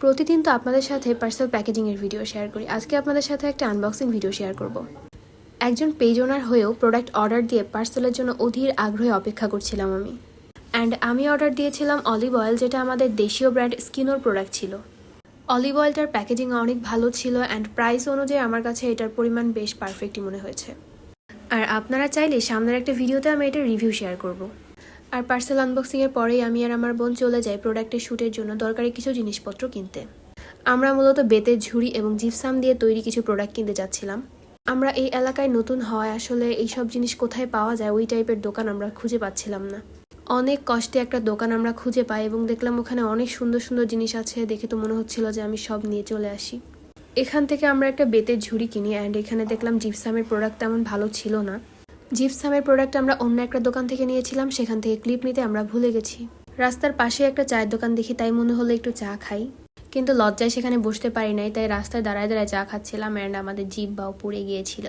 প্রতিদিন তো আপনাদের সাথে পার্সেল প্যাকেজিংয়ের ভিডিও শেয়ার করি। আজকে আপনাদের সাথে একটা আনবক্সিং ভিডিও শেয়ার করব। একজন পেজ ওনার হয়েও প্রোডাক্ট অর্ডার দিয়ে পার্সেলের জন্য অধীর আগ্রহে অপেক্ষা করছিলাম আমি। আমি অর্ডার দিয়েছিলাম অলিভ অয়েল, যেটা আমাদের দেশীয় ব্র্যান্ড স্কিনোর প্রোডাক্ট ছিল। অলিভ অয়েলটার প্যাকেজিং অনেক ভালো ছিল অ্যান্ড প্রাইস অনুযায়ী আমার কাছে এটার পরিমাণ বেশ পারফেক্টই মনে হয়েছে। আর আপনারা চাইলে সামনের একটা ভিডিওতে আমি এটার রিভিউ শেয়ার করব। আর পার্সেল আনবক্সিংয়ের পরেই আমি আর আমার বোন চলে যাই প্রোডাক্টের শ্যুটের জন্য দরকারি কিছু জিনিসপত্র কিনতে। আমরা মূলত বেতের ঝুড়ি এবং জিপসাম দিয়ে তৈরি কিছু প্রোডাক্ট কিনতে যাচ্ছিলাম। আমরা এই এলাকায় নতুন হওয়ায় আসলে এইসব জিনিস কোথায় পাওয়া যায় ওই টাইপের দোকান আমরা খুঁজে পাচ্ছিলাম না। অনেক কষ্টে একটা দোকান আমরা খুঁজে পাই এবং দেখলাম ওখানে অনেক সুন্দর সুন্দর জিনিস আছে। দেখে তো মনে হচ্ছিল যে আমি সব নিয়ে চলে আসি। এখান থেকে আমরা একটা বেতের ঝুড়ি কিনি অ্যান্ড এখানে দেখলাম জিপসামের প্রোডাক্ট তেমন ভালো ছিল না। জিপসামের প্রোডাক্ট আমরা অন্য একটা দোকান থেকে নিয়েছিলাম, সেখান থেকে ক্লিপ নিতে আমরা ভুলে গেছি। রাস্তার পাশে একটা চায়ের দোকান দেখি, তাই মনে হলো একটু চা খাই, কিন্তু লজ্জায় সেখানে বসতে পারি নাই, তাই রাস্তায় দাঁড়ায় দাঁড়ায় চা খাচ্ছিলাম অ্যান্ড আমাদের জিভ বাও পুড়ে গিয়েছিল।